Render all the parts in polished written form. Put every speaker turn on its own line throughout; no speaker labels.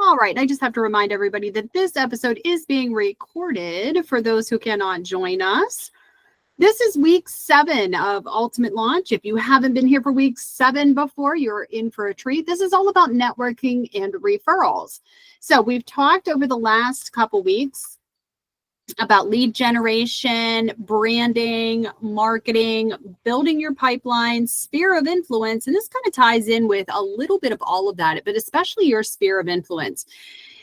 All right, I just have to remind everybody that this episode is being recorded for those who cannot join us. This is week 7 of Ultimate Launch. If you haven't been here for week 7 before, you're in for a treat. This is all about networking and referrals. So we've talked over the last couple weeks about lead generation, branding, marketing, building your pipeline, sphere of influence. And this kind of ties in with a little bit of all of that, but especially your sphere of influence.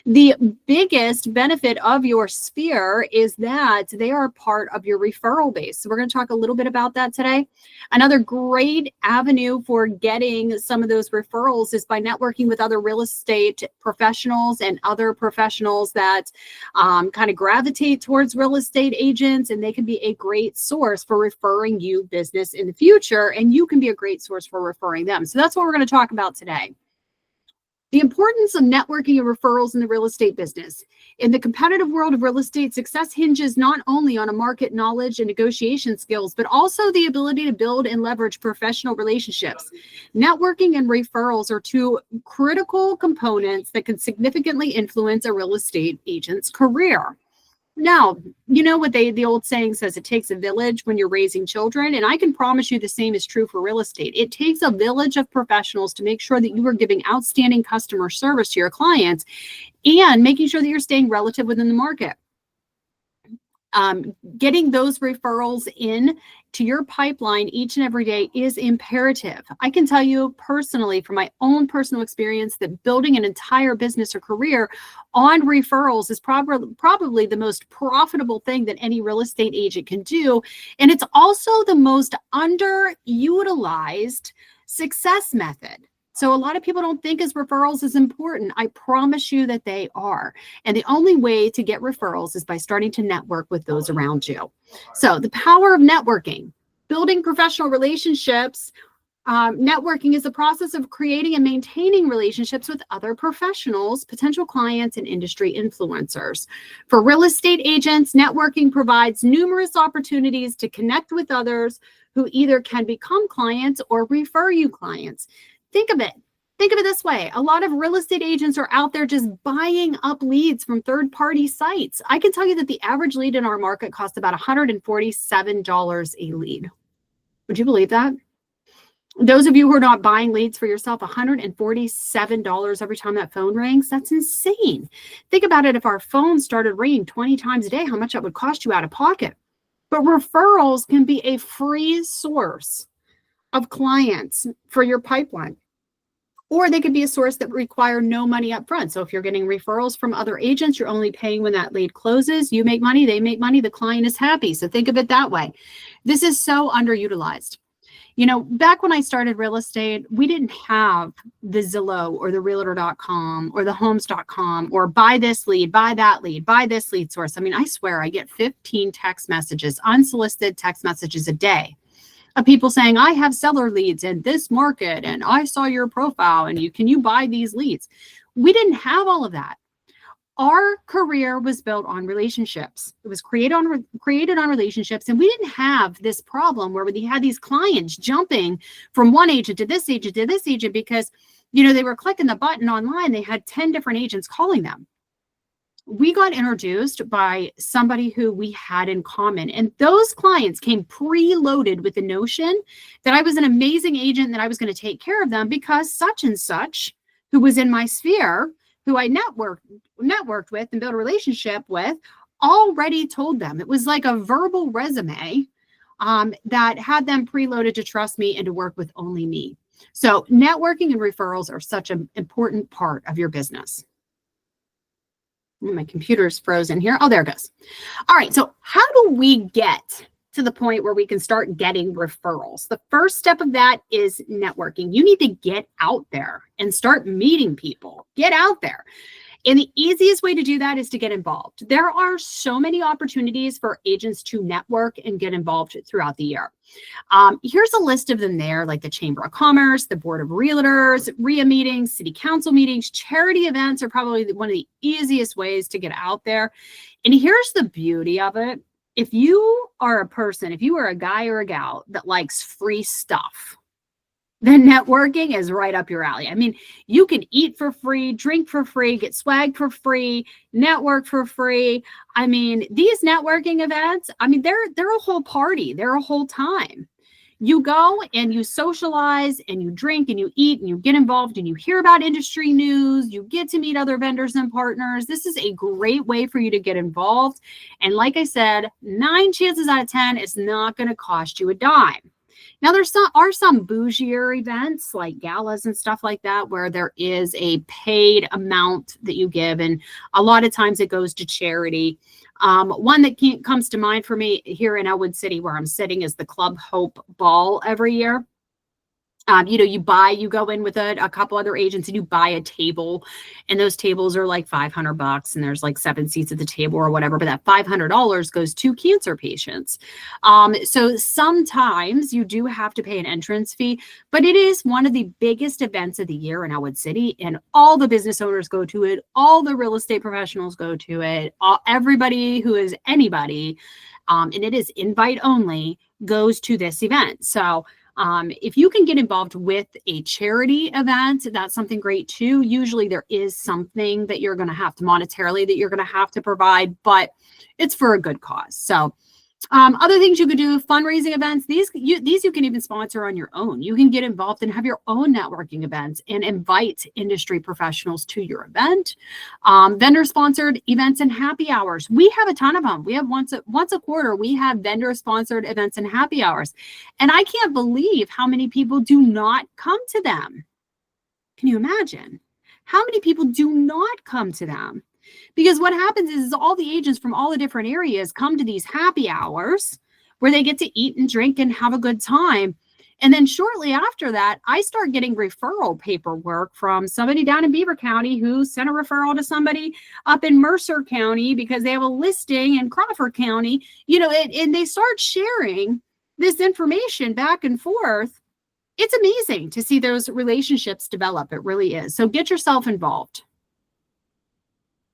The biggest benefit of your sphere is that they are part of your referral base. So we're going to talk a little bit about that today. Another great avenue for getting some of those referrals is by networking with other real estate professionals and other professionals that kind of gravitate towards real estate agents, and they can be a great source for referring you business in the future, and you can be a great source for referring them. So that's what we're going to talk about today. The importance of networking and referrals in the real estate business. In the competitive world of real estate, success hinges not only on a market knowledge and negotiation skills, but also the ability to build and leverage professional relationships. Networking and referrals are two critical components that can significantly influence a real estate agent's career. Now, you know what the old saying says, it takes a village when you're raising children. And I can promise you the same is true for real estate. It takes a village of professionals to make sure that you are giving outstanding customer service to your clients and making sure that you're staying relative within the market. Getting those referrals in to your pipeline each and every day is imperative. I can tell you personally from my own personal experience that building an entire business or career on referrals is probably the most profitable thing that any real estate agent can do. And it's also the most underutilized success method. So a lot of people don't think as referrals is important. I promise you that they are. And the only way to get referrals is by starting to network with those around you. So the power of networking, building professional relationships. Networking is the process of creating and maintaining relationships with other professionals, potential clients, and industry influencers. For real estate agents, networking provides numerous opportunities to connect with others who either can become clients or refer you clients. Think of it this way. A lot of real estate agents are out there just buying up leads from third-party sites. I can tell you that the average lead in our market costs about $147 a lead. Would you believe that? Those of you who are not buying leads for yourself, $147 every time that phone rings, that's insane. Think about it. If our phone started ringing 20 times a day, how much that would cost you out of pocket. But referrals can be a free source of clients for your pipeline. Or they could be a source that require no money up front. So if you're getting referrals from other agents, you're only paying when that lead closes. You make money, they make money, the client is happy. So think of it that way. This is so underutilized. You know, back when I started real estate, we didn't have the Zillow or the Realtor.com or the Homes.com or buy this lead, buy that lead, buy this lead source. I mean, I swear I get 15 text messages, unsolicited text messages a day of people saying, I have seller leads in this market and I saw your profile and can you buy these leads? We didn't have all of that. Our career was built on relationships. It was created on relationships. And we didn't have this problem where we had these clients jumping from one agent to this agent to this agent because, you know, they were clicking the button online. They had 10 different agents calling them. We got introduced by somebody who we had in common. And those clients came preloaded with the notion that I was an amazing agent and that I was going to take care of them because such and such, who was in my sphere, who I networked with and built a relationship with, already told them. It was like a verbal resume that had them preloaded to trust me and to work with only me. So networking and referrals are such an important part of your business. My computer's frozen here. Oh, there it goes. All right. So how do we get to the point where we can start getting referrals? The first step of that is networking. You need to get out there and start meeting people. Get out there. And the easiest way to do that is to get involved. There are so many opportunities for agents to network and get involved throughout the year. Here's a list of them there, like the Chamber of Commerce, the Board of Realtors, RIA meetings, city council meetings, charity events are probably one of the easiest ways to get out there. And here's the beauty of it. If you are a person, if you are a guy or a gal that likes free stuff, then networking is right up your alley. I mean, you can eat for free, drink for free, get swag for free, network for free. I mean, these networking events, I mean, they're a whole party. They're a whole time. You go and you socialize and you drink and you eat and you get involved and you hear about industry news. You get to meet other vendors and partners. This is a great way for you to get involved. And like I said, 9 chances out of 10, it's not going to cost you a dime. Now, are some bougier events like galas and stuff like that where there is a paid amount that you give, and a lot of times it goes to charity. One that comes to mind for me here in Elwood City, where I'm sitting, is the Club Hope Ball every year. You go in with a couple other agents and you buy a table, and those tables are like $500 and there's like 7 seats at the table or whatever, but that $500 goes to cancer patients. So sometimes you do have to pay an entrance fee, but it is one of the biggest events of the year in Elwood City, and all the business owners go to it. All the real estate professionals go to it. Everybody who is anybody, and it is invite only, goes to this event. So if you can get involved with a charity event, that's something great too. Usually there is something that you're going to have to monetarily that you're going to have to provide, but it's for a good cause. So other things you could do, fundraising events, these you can even sponsor on your own. You can get involved and have your own networking events and invite industry professionals to your event. Vendor sponsored events and happy hours. We have a ton of them. We have once a quarter, we have vendor sponsored events and happy hours. And I can't believe how many people do not come to them. Can you imagine? How many people do not come to them? Because what happens is all the agents from all the different areas come to these happy hours where they get to eat and drink and have a good time. And then shortly after that, I start getting referral paperwork from somebody down in Beaver County who sent a referral to somebody up in Mercer County because they have a listing in Crawford County, and they start sharing this information back and forth. It's amazing to see those relationships develop. It really is. So get yourself involved.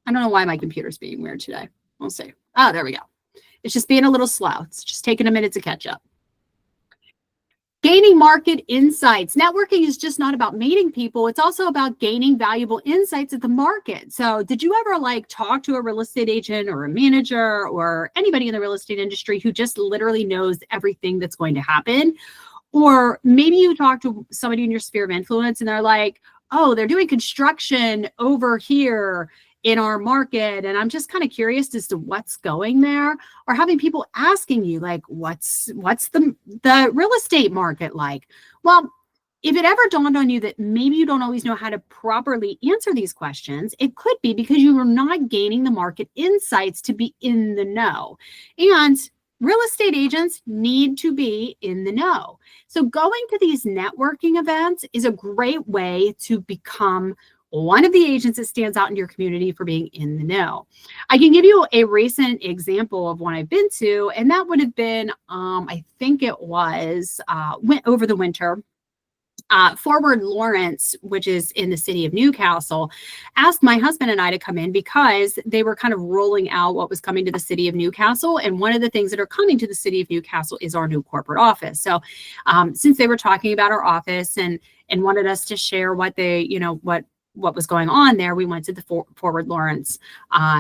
I don't know why my computer's being weird today. We'll see. Oh, there we go. It's just being a little slow. It's just taking a minute to catch up. Gaining market insights. Networking is just not about meeting people. It's also about gaining valuable insights at the market. So did you ever talk to a real estate agent or a manager or anybody in the real estate industry who just literally knows everything that's going to happen? Or maybe you talk to somebody in your sphere of influence and they're like, oh, they're doing construction over here in our market, and I'm just kind of curious as to what's going there. Or having people asking you what's the real estate market like? Well, if it ever dawned on you that maybe you don't always know how to properly answer these questions, it could be because you are not gaining the market insights to be in the know. And real estate agents need to be in the know. So going to these networking events is a great way to become one of the agents that stands out in your community for being in the know. I can give you a recent example of one I've been to, and that would have been, I think it was went over the winter. Forward Lawrence, which is in the city of Newcastle, asked my husband and I to come in because they were kind of rolling out what was coming to the city of Newcastle. And one of the things that are coming to the city of Newcastle is our new corporate office. So since they were talking about our office and wanted us to share what they, what was going on there, we went to the Forward Lawrence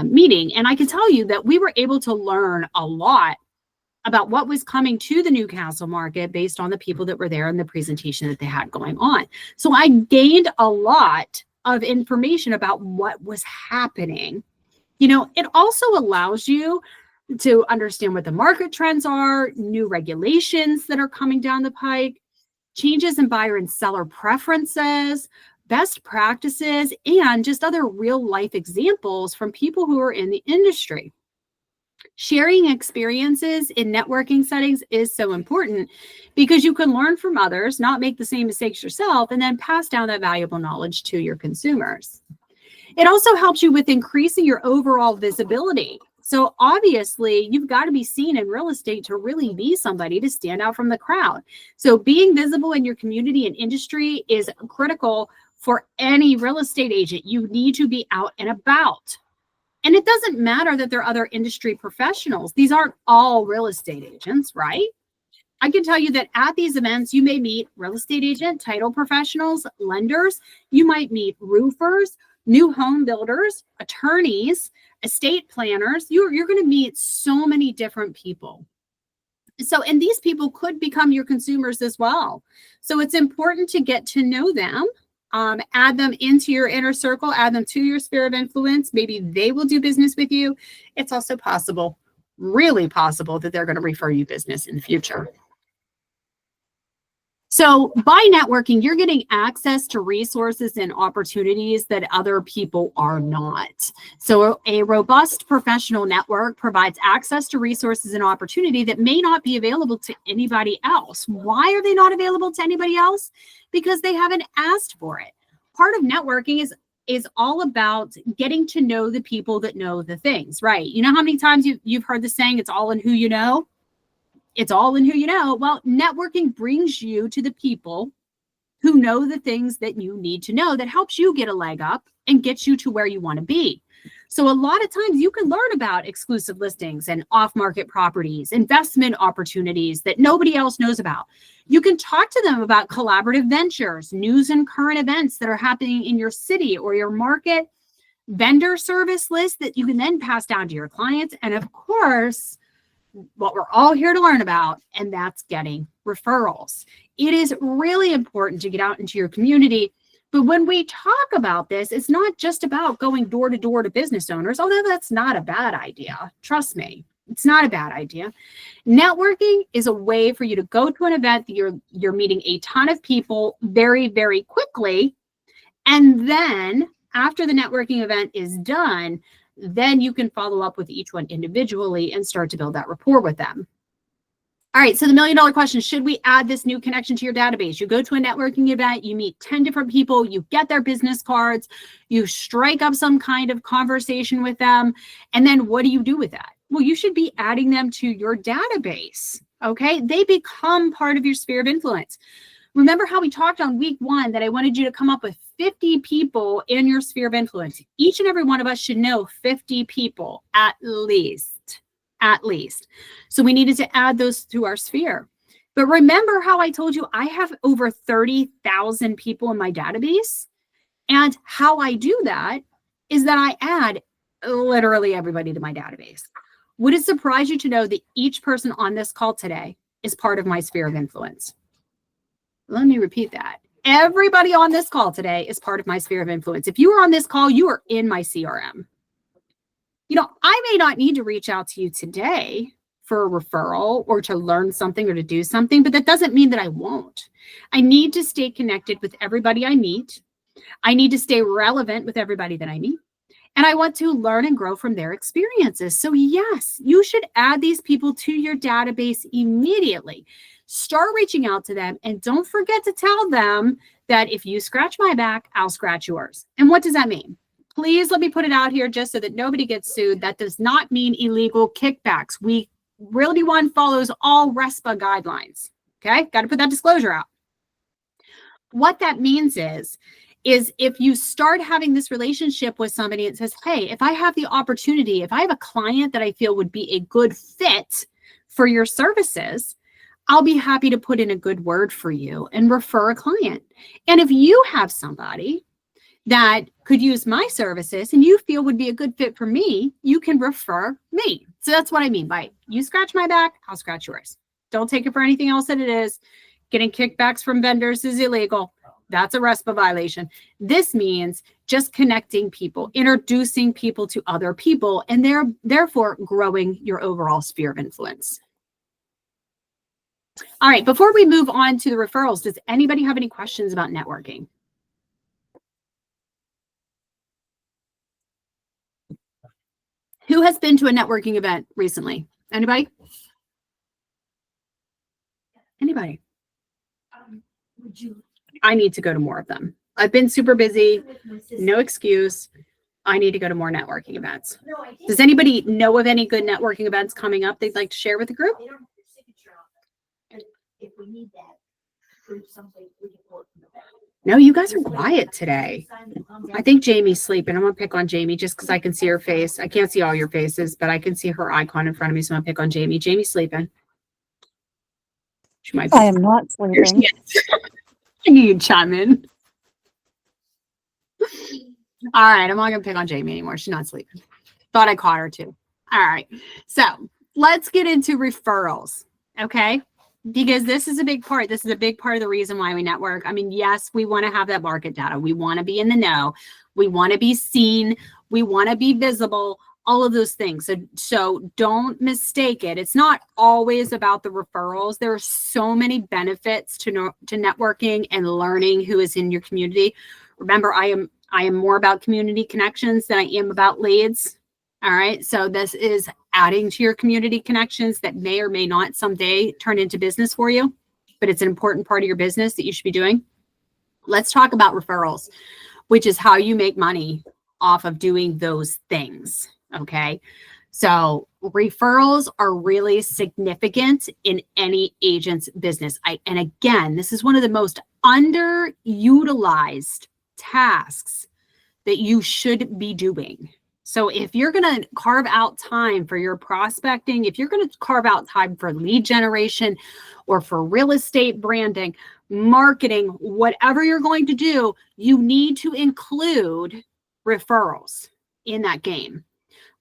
meeting. And I can tell you that we were able to learn a lot about what was coming to the Newcastle market based on the people that were there and the presentation that they had going on. So I gained a lot of information about what was happening. It also allows you to understand what the market trends are, new regulations that are coming down the pike, changes in buyer and seller preferences, best practices, and just other real life examples from people who are in the industry. Sharing experiences in networking settings is so important because you can learn from others, not make the same mistakes yourself, and then pass down that valuable knowledge to your consumers. It also helps you with increasing your overall visibility. So obviously, you've got to be seen in real estate to really be somebody to stand out from the crowd. So being visible in your community and industry is critical for any real estate agent. You need to be out and about. And it doesn't matter that there are other industry professionals. These aren't all real estate agents, right? I can tell you that at these events, you may meet real estate agent, title professionals, lenders. You might meet roofers, new home builders, attorneys, estate planners. You're going to meet so many different people. So, and these people could become your consumers as well. So it's important to get to know them, add them into your inner circle, add them to your sphere of influence. Maybe they will do business with you. It's also possible, really possible, that they're going to refer you business in the future. So by networking, you're getting access to resources and opportunities that other people are not. So a robust professional network provides access to resources and opportunity that may not be available to anybody else. Why are they not available to anybody else? Because they haven't asked for it. Part of networking is all about getting to know the people that know the things, right? You know how many times you've heard the saying, it's all in who you know? It's all in who you know. Well, networking brings you to the people who know the things that you need to know, that helps you get a leg up and gets you to where you want to be. So a lot of times you can learn about exclusive listings and off-market properties, investment opportunities that nobody else knows about. You can talk to them about collaborative ventures, news and current events that are happening in your city or your market, vendor service lists that you can then pass down to your clients. And of course, what we're all here to learn about, and that's getting referrals. It is really important to get out into your community. But when we talk about this, it's not just about going door to door to business owners, although that's not a bad idea. Trust me, it's not a bad idea. Networking is a way for you to go to an event that you're meeting a ton of people very, very quickly. And then after the networking event is done, then you can follow up with each one individually and start to build that rapport with them. All right, so the $1 million question, should we add this new connection to your database? You go to a networking event, you meet 10 different people, you get their business cards, you strike up some kind of conversation with them, and then what do you do with that? Well, you should be adding them to your database, okay? They become part of your sphere of influence. Remember how we talked on week 1 that I wanted you to come up with 50 people in your sphere of influence. Each and every one of us should know 50 people at least. So we needed to add those to our sphere. But remember how I told you I have over 30,000 people in my database? And how I do that is that I add literally everybody to my database. Would it surprise you to know that each person on this call today is part of my sphere of influence? Let me repeat that. Everybody on this call today is part of my sphere of influence. If you are on this call, you are in my CRM. You know, I may not need to reach out to you today for a referral or to learn something or to do something, but that doesn't mean that I won't. I need to stay connected with everybody I meet. I need to stay relevant with everybody that I meet. And I want to learn and grow from their experiences. So yes, you should add these people to your database immediately. Start reaching out to them, and don't forget to tell them that if you scratch my back, I'll scratch yours. And what does that mean? Please let me put it out here just so that nobody gets sued. That does not mean illegal kickbacks. Realty One follows all RESPA guidelines. Okay, got to put that disclosure out. What that means is if you start having this relationship with somebody and says, hey, if I have the opportunity, if I have a client that I feel would be a good fit for your services, I'll be happy to put in a good word for you and refer a client. And if you have somebody that could use my services and you feel would be a good fit for me, you can refer me. So that's what I mean by you scratch my back, I'll scratch yours. Don't take it for anything else that it is. Getting kickbacks from vendors is illegal. That's a RESPA violation. This means just connecting people, introducing people to other people, and therefore growing your overall sphere of influence. All right, before we move on to the referrals, does anybody have any questions about networking? Who has been to a networking event recently? Anybody? Anybody? I need to go to more of them. I've been super busy, no excuse. I need to go to more networking events. Does anybody know of any good networking events coming up they'd like to share with the group? No, you guys are quiet today. I think Jamie's sleeping. I'm gonna pick on Jamie just because I can see her face. I can't see all your faces, but I can see her icon in front of me, so I'm gonna pick on Jamie. Jamie's sleeping. She might
I
be.
am not
Here she
sleeping.
is. I knew you'd chime in. All right, I'm not gonna pick on Jamie anymore. She's not sleeping. Thought I caught her too. All right, so let's get into referrals, okay? Because this is a big part. This is a big part of the reason why we network. I mean, yes, we want to have that market data. We want to be in the know. We want to be seen. We want to be visible. All of those things. So don't mistake it. It's not always about the referrals. There are so many benefits to networking and learning who is in your community. Remember, I am more about community connections than I am about leads. All right. So this is adding to your community connections that may or may not someday turn into business for you, but it's an important part of your business that you should be doing. Let's talk about referrals, which is how you make money off of doing those things. Okay. So referrals are really significant in any agent's business. And again, this is one of the most underutilized tasks that you should be doing. So if you're going to carve out time for your prospecting, if you're going to carve out time for lead generation or for real estate branding, marketing, whatever you're going to do, you need to include referrals in that game.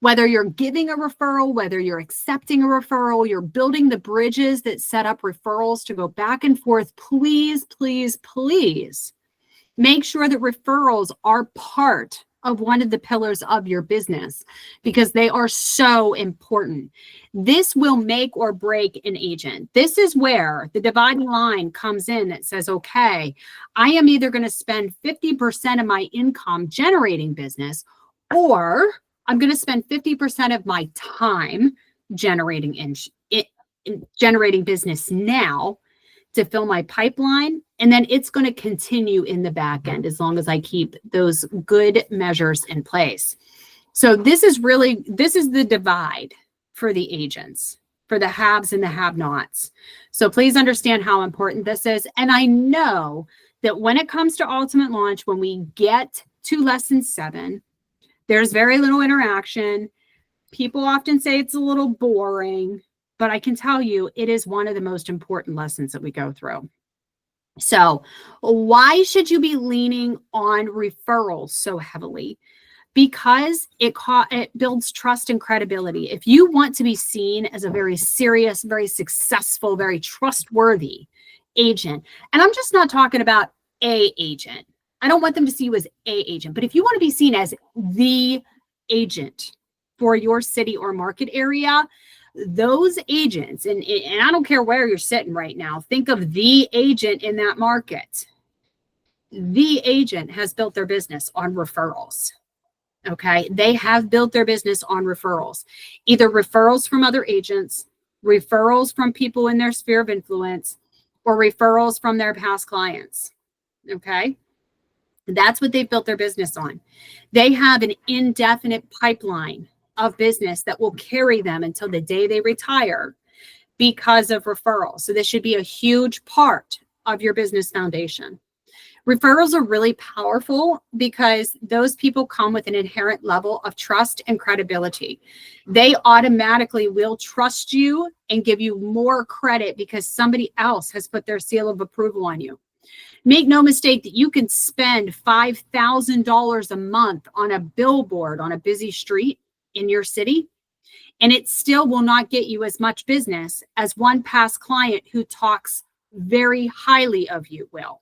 Whether you're giving a referral, whether you're accepting a referral, you're building the bridges that set up referrals to go back and forth, please, please, please make sure that referrals are part of one of the pillars of your business because they are so important. This will make or break an agent. This is where the dividing line comes in that says, okay, I am either going to spend 50% of my income generating business, or I'm going to spend 50% of my time generating generating business now to fill my pipeline. And then it's going to continue in the back end as long as I keep those good measures in place. So this is the divide for the agents, for the haves and the have-nots. So please understand how important this is. And I know that when it comes to Ultimate Launch, when we get to lesson 7, there's very little interaction. People often say it's a little boring, but I can tell you it is one of the most important lessons that we go through. So why should you be leaning on referrals so heavily? Because it builds trust and credibility. If you want to be seen as a very serious, very successful, very trustworthy agent, and I'm just not talking about a agent. I don't want them to see you as a agent, but if you want to be seen as the agent for your city or market area, those agents, and I don't care where you're sitting right now, think of the agent in that market. The agent has built their business on referrals. Okay. They have built their business on referrals, either referrals from other agents, referrals from people in their sphere of influence, or referrals from their past clients. Okay. That's what they've built their business on. They have an indefinite pipeline of business that will carry them until the day they retire because of referrals. So this should be a huge part of your business foundation. Referrals are really powerful because those people come with an inherent level of trust and credibility. They automatically will trust you and give you more credit because somebody else has put their seal of approval on you. Make no mistake that you can spend $5,000 a month on a billboard on a busy street in your city, and it still will not get you as much business as one past client who talks very highly of you will.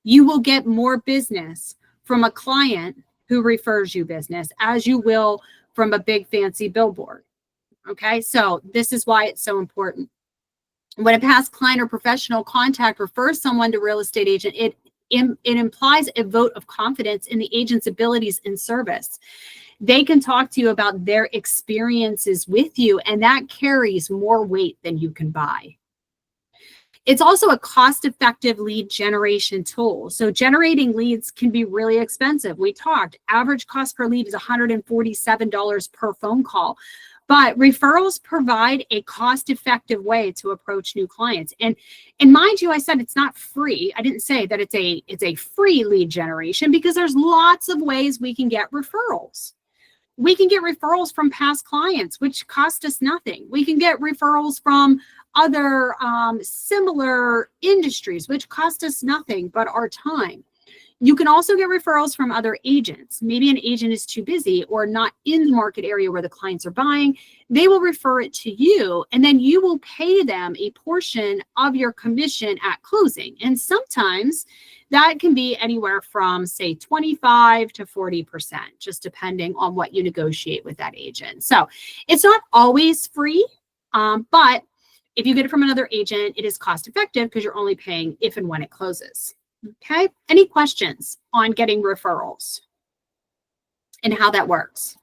You will get more business from a client who refers you business as you will from a big fancy billboard. Okay, so this is why it's so important. When a past client or professional contact refers someone to a real estate agent, it implies a vote of confidence in the agent's abilities and service. They can talk to you about their experiences with you, and that carries more weight than you can buy. It's also a cost-effective lead generation tool. So generating leads can be really expensive. We talked, average cost per lead is $147 per phone call. But referrals provide a cost-effective way to approach new clients. And mind you, I said it's not free. I didn't say that it's a free lead generation because there's lots of ways we can get referrals. We can get referrals from past clients, which cost us nothing. We can get referrals from other similar industries, which cost us nothing but our time. You can also get referrals from other agents. Maybe an agent is too busy or not in the market area where the clients are buying. They will refer it to you, and then you will pay them a portion of your commission at closing. And sometimes that can be anywhere from, say, 25 to 40%, just depending on what you negotiate with that agent. So it's not always free, but if you get it from another agent, it is cost effective because you're only paying if and when it closes. Okay. Any questions on getting referrals and how that works?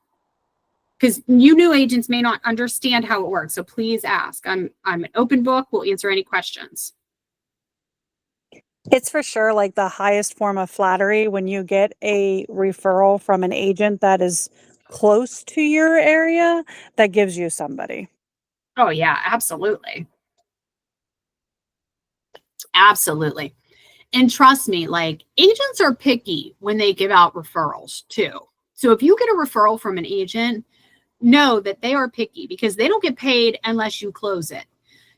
Because you new agents may not understand how it works. So please ask. I'm an open book. We'll answer any questions.
It's for sure like the highest form of flattery when you get a referral from an agent that is close to your area that gives you somebody.
Oh, yeah, absolutely. Absolutely. And trust me, like agents are picky when they give out referrals too. So if you get a referral from an agent, know that they are picky because they don't get paid unless you close it.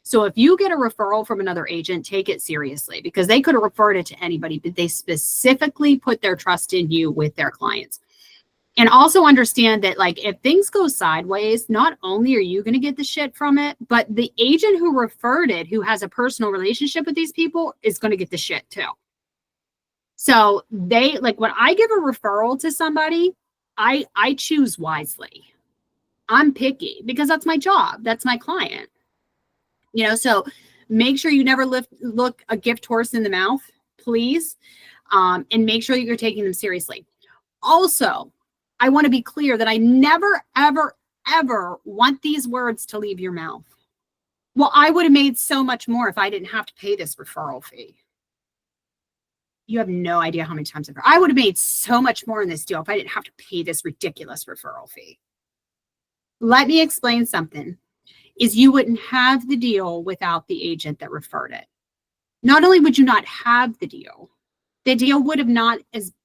So if you get a referral from another agent, take it seriously because they could have referred it to anybody, but they specifically put their trust in you with their clients. And also understand that like if things go sideways, not only are you going to get the shit from it, but the agent who referred it, who has a personal relationship with these people, is going to get the shit too. So they like when I give a referral to somebody, I choose wisely. I'm picky because that's my job. That's my client. You know, so make sure you never look a gift horse in the mouth, please. And make sure that you're taking them seriously. Also, I want to be clear that I never, ever, ever want these words to leave your mouth. Well, I would have made so much more if I didn't have to pay this referral fee. You have no idea how many times I would have made so much more in this deal if I didn't have to pay this ridiculous referral fee. Let me explain something. Is you wouldn't have the deal without the agent that referred it. Not only would you not have the deal would have not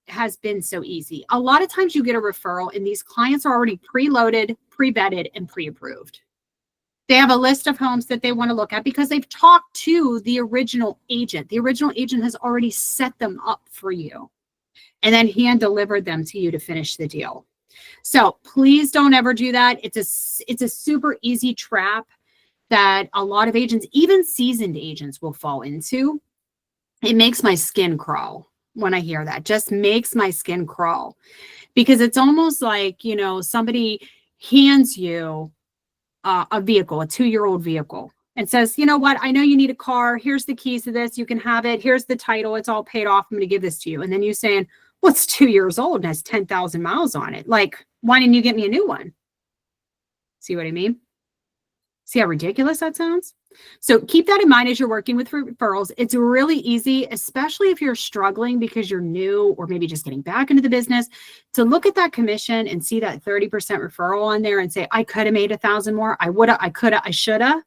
has been so easy. A lot of times you get a referral and these clients are already preloaded, pre-vetted, and pre-approved. They have a list of homes that they want to look at because they've talked to the original agent. The original agent has already set them up for you and then hand delivered them to you to finish the deal. So please don't ever do that. It's a super easy trap that a lot of agents, even seasoned agents, will fall into. It makes my skin crawl when I hear that. Just makes my skin crawl because it's almost like, you know, somebody hands you a vehicle, a 2-year-old vehicle, and says, you know what, I know you need a car. Here's the keys to this. You can have it. Here's the title. It's all paid off. I'm going to give this to you. And then you saying, well, it's 2 years old and has 10,000 miles on it. Like, why didn't you get me a new one? See what I mean? See how ridiculous that sounds? So keep that in mind as you're working with referrals. It's really easy, especially if you're struggling because you're new or maybe just getting back into the business, to look at that commission and see that 30% referral on there and say, I could have made 1,000 more. I would have, I could have, I should have.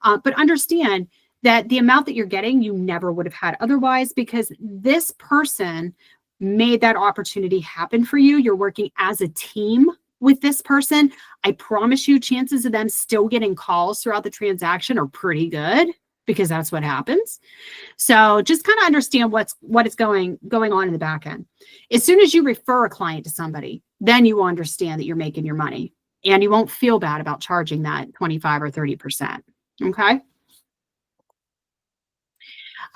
But understand that the amount that you're getting, you never would have had otherwise because this person made that opportunity happen for you. You're working as a team with this person. I promise you chances of them still getting calls throughout the transaction are pretty good because that's what happens. So just kind of understand what is going on in the back end. As soon as you refer a client to somebody, then you will understand that you're making your money and you won't feel bad about charging that 25 or 30%. Okay.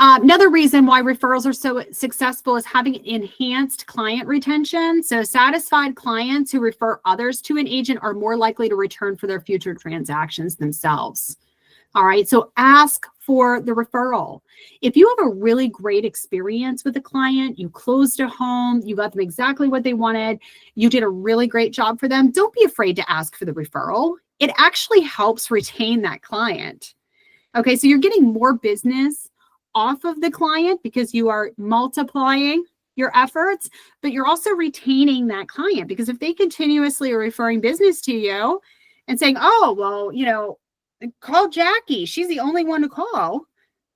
Another reason why referrals are so successful is having enhanced client retention. So satisfied clients who refer others to an agent are more likely to return for their future transactions themselves. All right, so ask for the referral. If you have a really great experience with a client, you closed a home, you got them exactly what they wanted, you did a really great job for them, don't be afraid to ask for the referral. It actually helps retain that client. Okay, so you're getting more business off of the client because you are multiplying your efforts, but you're also retaining that client because if they continuously are referring business to you and saying, oh, well, you know, call Jackie, she's the only one to call,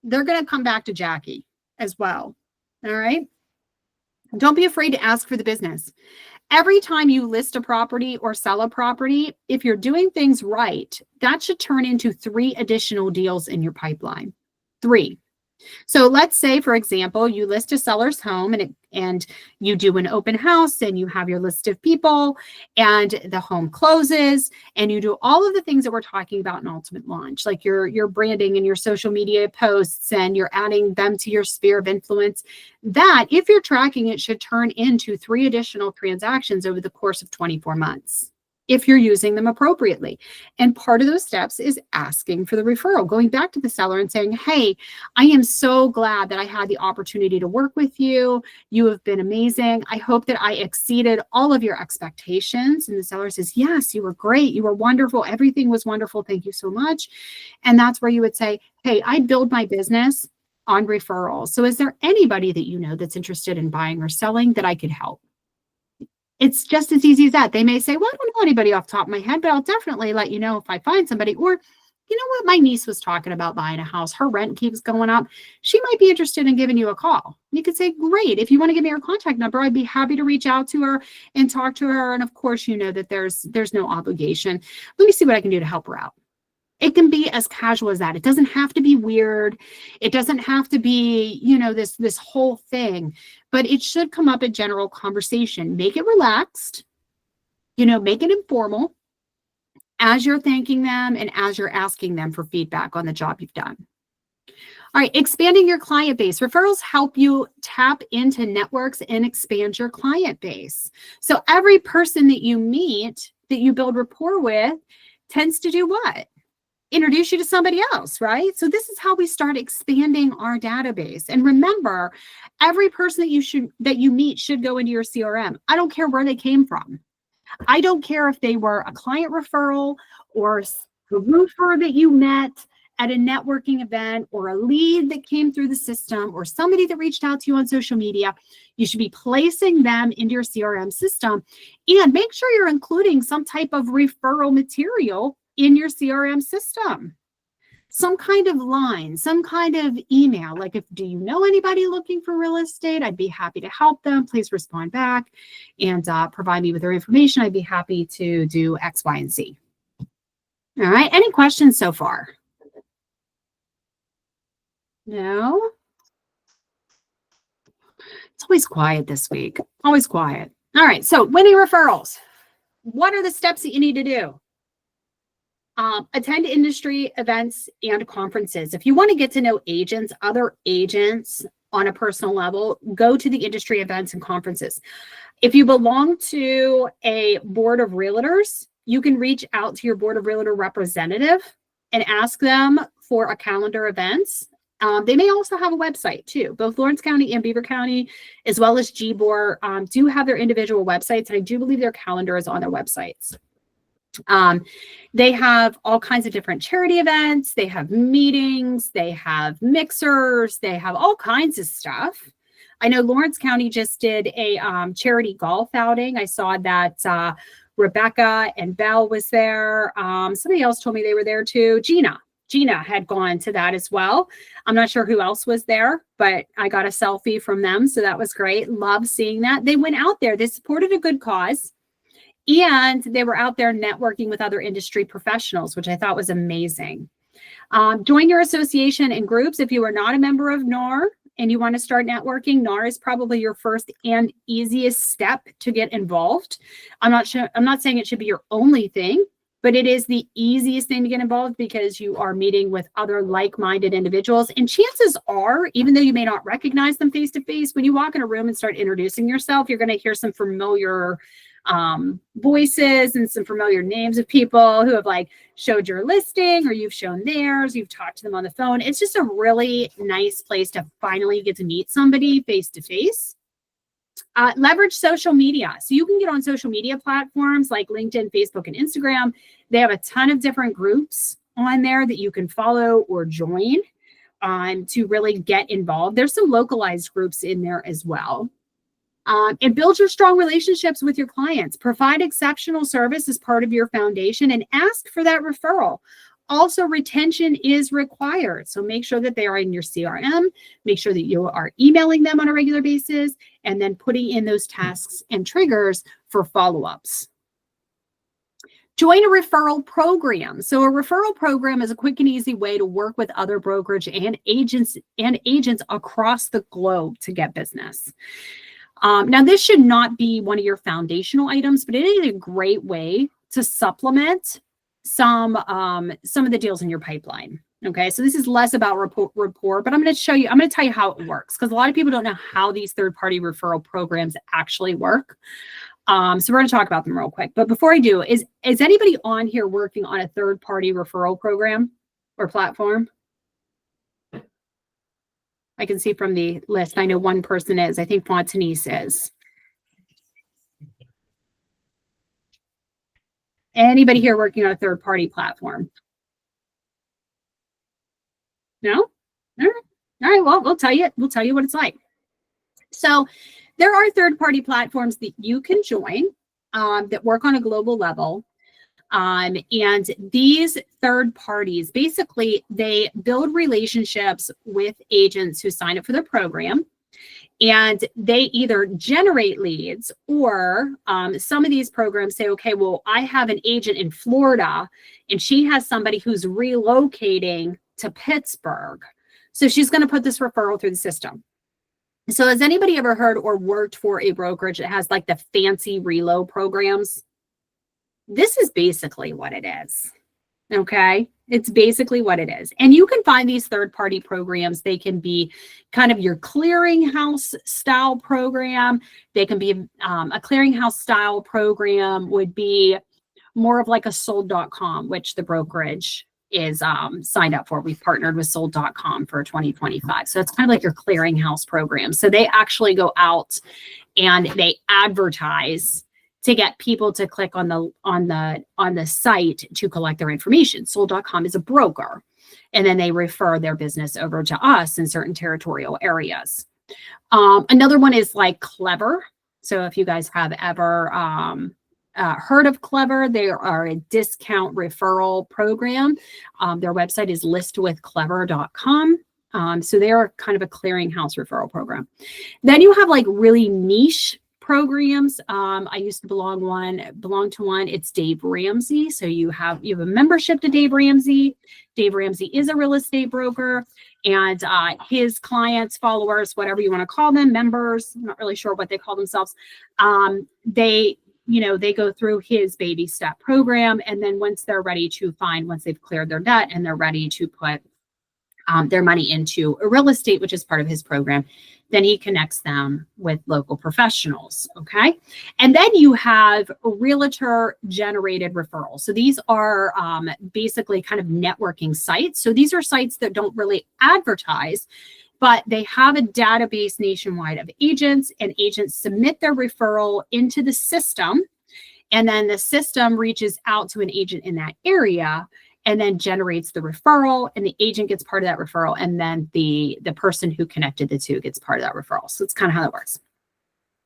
they're going to come back to Jackie as well. All right. Don't be afraid to ask for the business. Every time you list a property or sell a property, if you're doing things right, that should turn into 3 additional deals in your pipeline. 3. So let's say, for example, you list a seller's home and you do an open house and you have your list of people and the home closes and you do all of the things that we're talking about in Ultimate Launch, like your branding and your social media posts, and you're adding them to your sphere of influence. That, if you're tracking it, should turn into 3 additional transactions over the course of 24 months. If you're using them appropriately. And part of those steps is asking for the referral, going back to the seller and saying, hey, I am so glad that I had the opportunity to work with you. You have been amazing. I hope that I exceeded all of your expectations. And the seller says, yes, you were great. You were wonderful. Everything was wonderful. Thank you so much. And that's where you would say, hey, I build my business on referrals. So is there anybody that you know that's interested in buying or selling that I could help? It's just as easy as that. They may say, well, I don't know anybody off the top of my head, but I'll definitely let you know if I find somebody. Or, you know what? My niece was talking about buying a house. Her rent keeps going up. She might be interested in giving you a call. You could say, great. If you want to give me her contact number, I'd be happy to reach out to her and talk to her. And of course, you know that there's no obligation. Let me see what I can do to help her out. It can be as casual as that. It doesn't have to be weird. It doesn't have to be, this whole thing, but it should come up in general conversation. Make it relaxed, make it informal as you're thanking them and as you're asking them for feedback on the job you've done. All right, expanding your client base. Referrals help you tap into networks and expand your client base. So every person that you meet, that you build rapport with, tends to do what? Introduce you to somebody else, right? So this is how we start expanding our database. And remember, every person that you meet should go into your CRM. I don't care where they came from. I don't care if they were a client referral or a roofer that you met at a networking event or a lead that came through the system or somebody that reached out to you on social media. You should be placing them into your CRM system, and make sure you're including some type of referral material in your CRM system. Some kind of line, some kind of email, like, do you know anybody looking for real estate? I'd be happy to help them. Please respond back and provide me with their information. I'd be happy to do X, Y, and Z. All right, any questions so far? No? It's always quiet this week, always quiet. All right, so winning referrals. What are the steps that you need to do? Attend industry events and conferences. If you want to get to know agents, other agents on a personal level, go to the industry events and conferences. If you belong to a board of realtors, you can reach out to your board of realtor representative and ask them for a calendar events. They may also have a website too. Both Lawrence County and Beaver County, as well as GBOR, do have their individual websites, and I do believe their calendar is on their websites. They have all kinds of different charity events. They have meetings. They have mixers. They have all kinds of stuff. I know Lawrence County just did a charity golf outing. I saw that Rebecca and Belle was there. Somebody else told me they were there too. Gina had gone to that as well. I'm not sure who else was there, but I got a selfie from them. So that was great. Love seeing that. They went out there. They supported a good cause. And they were out there networking with other industry professionals, which I thought was amazing. Join your association and groups. If you are not a member of NAR and you want to start networking, NAR is probably your first and easiest step to get involved. I'm not saying it should be your only thing, but it is the easiest thing to get involved because you are meeting with other like-minded individuals. And chances are, even though you may not recognize them face to face, when you walk in a room and start introducing yourself, you're going to hear some familiar voices and some familiar names of people who have showed your listing or you've shown theirs, you've talked to them on the phone. It's just a really nice place to finally get to meet somebody face to face. Leverage social media. So you can get on social media platforms like LinkedIn, Facebook, and Instagram. They have a ton of different groups on there that you can follow or join to really get involved. There's some localized groups in there as well. And build your strong relationships with your clients. Provide exceptional service as part of your foundation and ask for that referral. Also, retention is required. So make sure that they are in your CRM. Make sure that you are emailing them on a regular basis and then putting in those tasks and triggers for follow-ups. Join a referral program. So a referral program is a quick and easy way to work with other brokerage and agents across the globe to get business. Now, this should not be one of your foundational items, but it is a great way to supplement some of the deals in your pipeline. Okay, so this is less about rapport, but I'm going to tell you how it works, because a lot of people don't know how these third-party referral programs actually work. So we're going to talk about them real quick. But before I do, is anybody on here working on a third-party referral program or platform? I can see from the list. I know one person is. I think Fontanise is. Anybody here working on a third-party platform? No? All right. All right. Well, we'll tell you what it's like. So there are third-party platforms that you can join that work on a global level. And these third parties, basically, they build relationships with agents who sign up for their program. And they either generate leads, or some of these programs say, okay, well, I have an agent in Florida and she has somebody who's relocating to Pittsburgh. So she's going to put this referral through the system. So has anybody ever heard or worked for a brokerage that has like the fancy reload programs? This is basically what it is. Okay. It's basically what it is. And you can find these third-party programs. They can be kind of your clearinghouse style program. They can be a clearinghouse style program would be more of like a sold.com, which the brokerage is signed up for. We've partnered with sold.com for 2025. So it's kind of like your clearinghouse program. So they actually go out and they advertise to get people to click on the site to collect their information. Sold.com is a broker, and then they refer their business over to us in certain territorial areas. Another one is like Clever. So if you guys have ever heard of Clever, they are a discount referral program. Their website is listwithclever.com. So they are kind of a clearinghouse referral program. Then you have like really niche programs. I used to belong to one. It's Dave Ramsey. So you have a membership to Dave Ramsey. Dave Ramsey is a real estate broker, and his clients, followers, whatever you want to call them, members, I'm not really sure what they call themselves. They go through his baby step program. And then once they're ready once they've cleared their debt and they're ready to put their money into a real estate, which is part of his program, then he connects them with local professionals. Okay. And then you have realtor generated referrals. So these are basically kind of networking sites. So these are sites that don't really advertise, but they have a database nationwide of agents, and agents submit their referral into the system. And then the system reaches out to an agent in that area and then generates the referral, and the agent gets part of that referral. And then the person who connected the two gets part of that referral. So it's kind of how that works.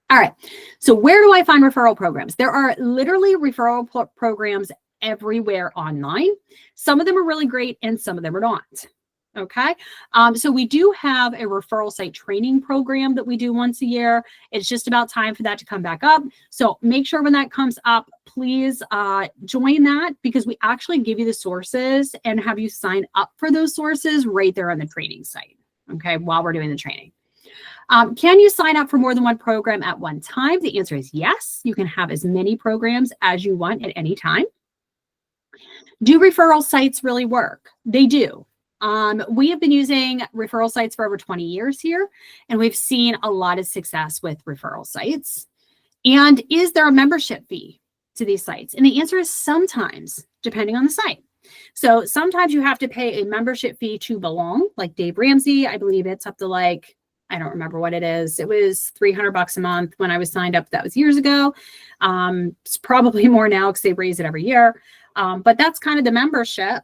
All right. So where do I find referral programs? There are literally referral programs everywhere online. Some of them are really great and some of them are not. Okay. So we do have a referral site training program that we do once a year. It's just about time for that to come back up. So make sure when that comes up, please join that, because we actually give you the sources and have you sign up for those sources right there on the training site. Okay. While we're doing the training. Can you sign up for more than one program at one time? The answer is yes. You can have as many programs as you want at any time. Do referral sites really work? They do. We have been using referral sites for over 20 years here, and we've seen a lot of success with referral sites. And is there a membership fee to these sites? And the answer is sometimes, depending on the site. So sometimes you have to pay a membership fee to belong, like Dave Ramsey. I believe it's up to like, I don't remember what it is. It was $300 a month when I was signed up. That was years ago. It's probably more now because they raise it every year. But that's kind of the membership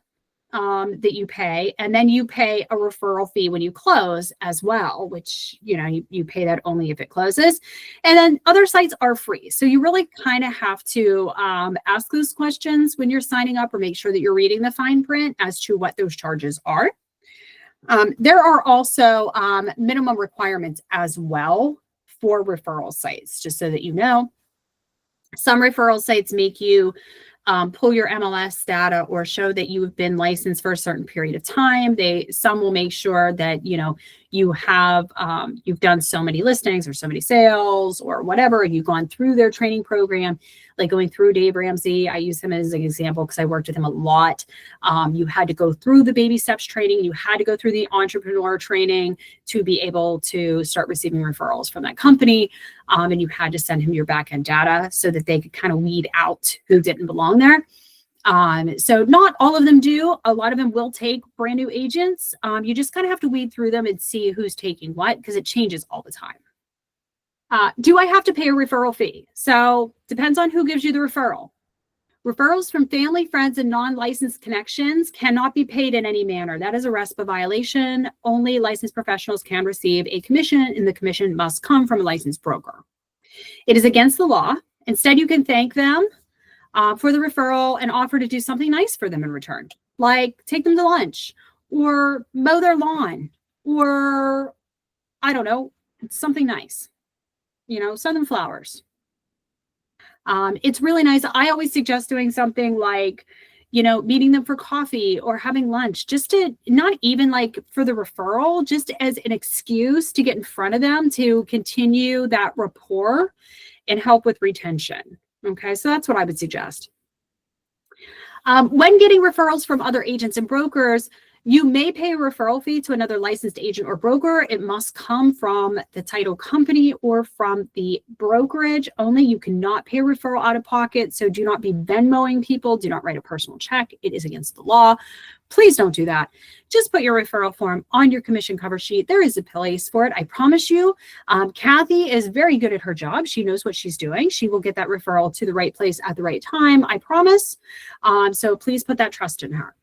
that you pay. And then you pay a referral fee when you close as well, which, you pay that only if it closes. And then other sites are free. So you really kind of have to ask those questions when you're signing up, or make sure that you're reading the fine print as to what those charges are. There are also minimum requirements as well for referral sites, just so that you know. Some referral sites make you pull your MLS data or show that you have been licensed for a certain period of time. Some will make sure that you have you've done so many listings or so many sales or whatever, and you've gone through their training program, like going through Dave Ramsey. I use him as an example because I worked with him a lot. You had to go through the baby steps training. You had to go through the entrepreneur training to be able to start receiving referrals from that company. And you had to send him your back end data so that they could kind of weed out who didn't belong there. So not all of them do. A lot of them will take brand new agents. You just kind of have to weed through them and see who's taking what, because it changes all the time. Do I have to pay a referral fee? So depends on who gives you the referral. Referrals from family, friends, and non-licensed connections cannot be paid in any manner. That is a RESPA violation. Only licensed professionals can receive a commission, and the commission must come from a licensed broker. It is against the law. Instead, you can thank them for the referral and offer to do something nice for them in return, like take them to lunch or mow their lawn or, I don't know, something nice. Send them flowers. It's really nice. I always suggest doing something like, meeting them for coffee or having lunch, just to not even like for the referral, just as an excuse to get in front of them to continue that rapport and help with retention. Okay, so that's what I would suggest. When getting referrals from other agents and brokers, you may pay a referral fee to another licensed agent or broker. It must come from the title company or from the brokerage only. You cannot pay a referral out of pocket. So do not be Venmoing people. Do not write a personal check. It is against the law. Please don't do that. Just put your referral form on your commission cover sheet. There is a place for it. I promise you. Kathy is very good at her job. She knows what she's doing. She will get that referral to the right place at the right time. I promise. So please put that trust in her.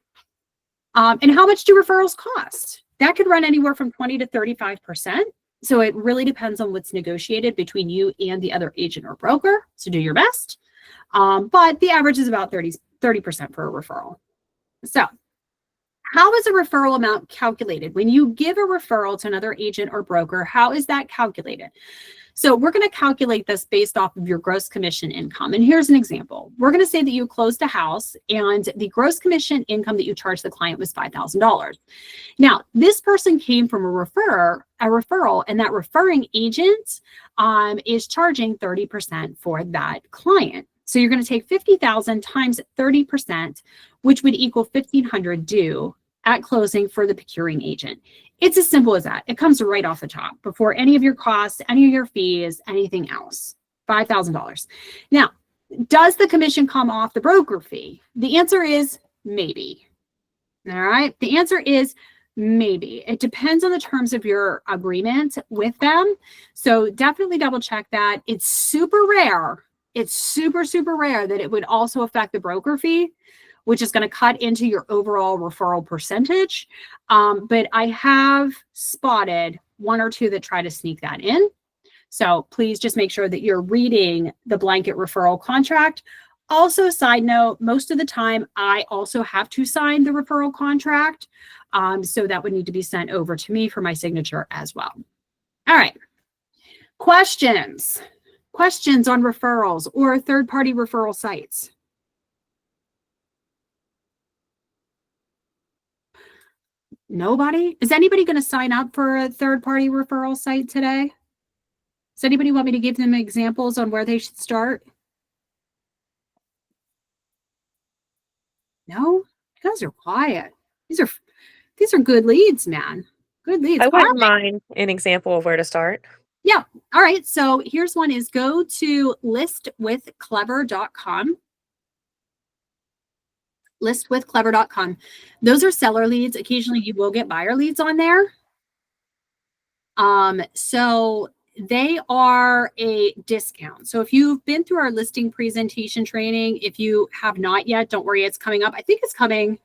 And how much do referrals cost? That could run anywhere from 20 to 35%. So it really depends on what's negotiated between you and the other agent or broker. So do your best. But the average is about 30% for a referral. So how is a referral amount calculated? When you give a referral to another agent or broker, how is that calculated? So we're going to calculate this based off of your gross commission income. And here's an example. We're going to say that you closed a house and the gross commission income that you charged the client was $5,000. Now, this person came from a referral, and that referring agent is charging 30% for that client. So you're going to take 50,000 times 30%, which would equal 1,500 due at closing for the procuring agent. It's as simple as that. It comes right off the top before any of your costs, any of your fees, anything else. $5,000. Now, does the commission come off the broker fee? The answer is maybe. All right. The answer is maybe. It depends on the terms of your agreement with them. So definitely double check that. It's super rare. It's super, super rare that it would also affect the broker fee, which is going to cut into your overall referral percentage. But I have spotted one or two that try to sneak that in. So please just make sure that you're reading the blanket referral contract. Also, side note, most of the time, I also have to sign the referral contract. So that would need to be sent over to me for my signature as well. All right. Questions on referrals or third-party referral sites. Nobody? Is anybody going to sign up for a third-party referral site today? Does anybody want me to give them examples on where they should start? No? You guys are quiet. These are good leads, man. Good leads.
I wouldn't mind an example of where to start.
Yeah. All right. So here's one is go to listwithclever.com. Listwithclever.com. Those are seller leads. Occasionally you will get buyer leads on there. So they are a discount. So if you've been through our listing presentation training, if you have not yet, don't worry, it's coming up. I think it's coming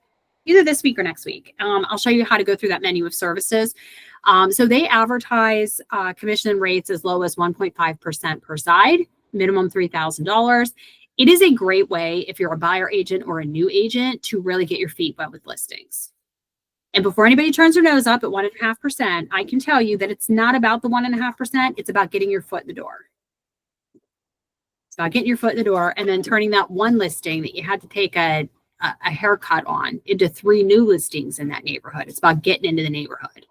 either this week or next week. I'll show you how to go through that menu of services. So they advertise commission rates as low as 1.5% per side, minimum $3,000. It is a great way if you're a buyer agent or a new agent to really get your feet wet with listings. And before anybody turns their nose up at 1.5%, I can tell you that it's not about the 1.5%. It's about getting your foot in the door. about getting your foot in the door and then turning that one listing that you had to take a haircut on into 3 new listings in that neighborhood. It's about getting into the neighborhood.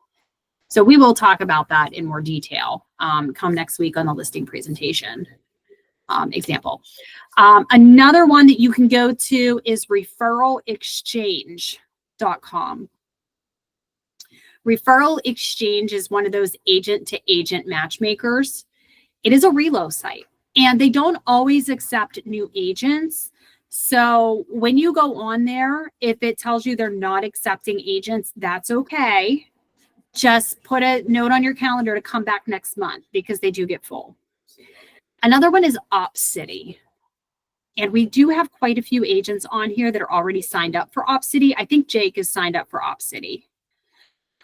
So we will talk about that in more detail come next week on the listing presentation example. Another one that you can go to is referralexchange.com. Referral Exchange is one of those agent-to-agent matchmakers. It is a relo site, and they don't always accept new agents. So when you go on there, if it tells you they're not accepting agents, that's okay. Just put a note on your calendar to come back next month because they do get full. Another one is OpCity. And we do have quite a few agents on here that are already signed up for OpCity. I think Jake is signed up for OpCity.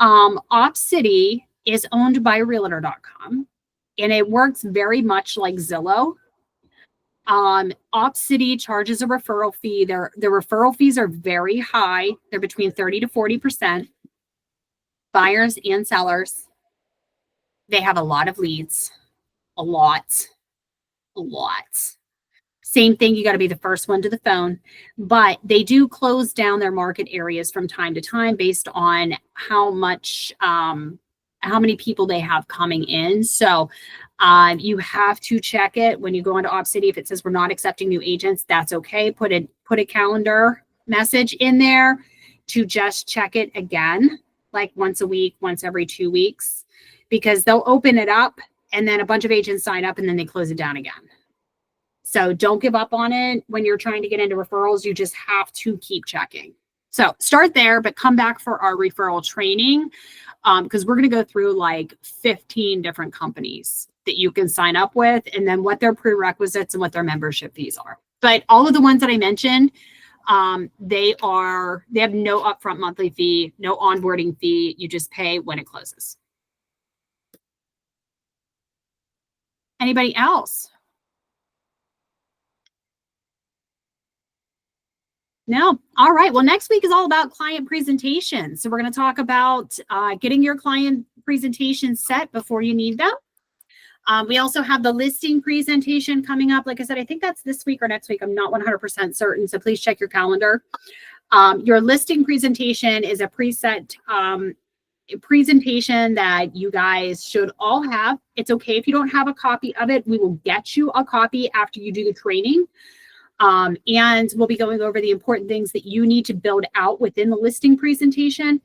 OpCity is owned by Realtor.com, and it works very much like Zillow. OpCity charges a referral fee. Their referral fees are very high. They're between 30 to 40%. Buyers and sellers. They have a lot of leads. A lot. Same thing, you got to be the first one to the phone, but they do close down their market areas from time to time based on how many people they have coming in. So you have to check it when you go into OpCity. If it says we're not accepting new agents, that's okay. Put a calendar message in there to just check it again, like once a week, once every 2 weeks, because they'll open it up and then a bunch of agents sign up and then they close it down again. So don't give up on it when you're trying to get into referrals. You just have to keep checking. So start there, but come back for our referral training because we're going to go through like 15 different companies that you can sign up with and then what their prerequisites and what their membership fees are. But all of the ones that I mentioned, they have no upfront monthly fee, no onboarding fee. You just pay when it closes. Anybody else? No. All right. Well, next week is all about client presentation. So we're going to talk about getting your client presentation set before you need them. We also have the listing presentation coming up. Like I said, I think that's this week or next week. I'm not 100% certain. So please check your calendar. Your listing presentation is a preset presentation that you guys should all have. It's okay if you don't have a copy of it. We will get you a copy after you do the training. And we'll be going over the important things that you need to build out within the listing presentation.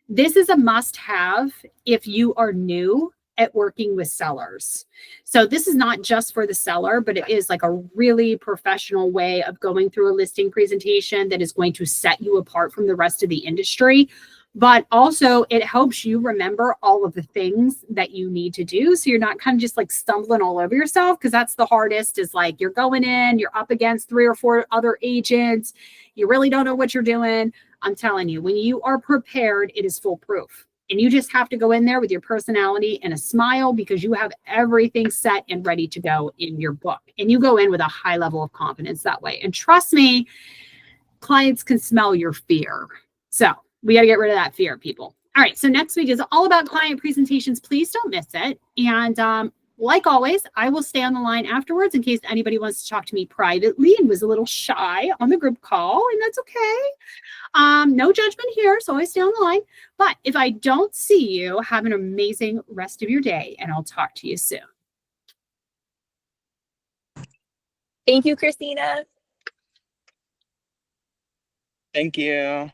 This is a must-have if you are new at working with sellers. So this is not just for the seller, but it is like a really professional way of going through a listing presentation that is going to set you apart from the rest of the industry. But also it helps you remember all of the things that you need to do. So you're not kind of just like stumbling all over yourself, because that's the hardest, is like you're going in, you're up against 3 or 4 other agents. You really don't know what you're doing. I'm telling you, when you are prepared, it is foolproof. And you just have to go in there with your personality and a smile because you have everything set and ready to go in your book. And you go in with a high level of confidence that way. And trust me, clients can smell your fear. So we got to get rid of that fear, people. All right. So next week is all about client presentations. Please don't miss it. And like always, I will stay on the line afterwards in case anybody wants to talk to me privately and was a little shy on the group call, and that's okay. No judgment here, so always stay on the line. But if I don't see you, have an amazing rest of your day, and I'll talk to you soon.
Thank you, Christina.
Thank you.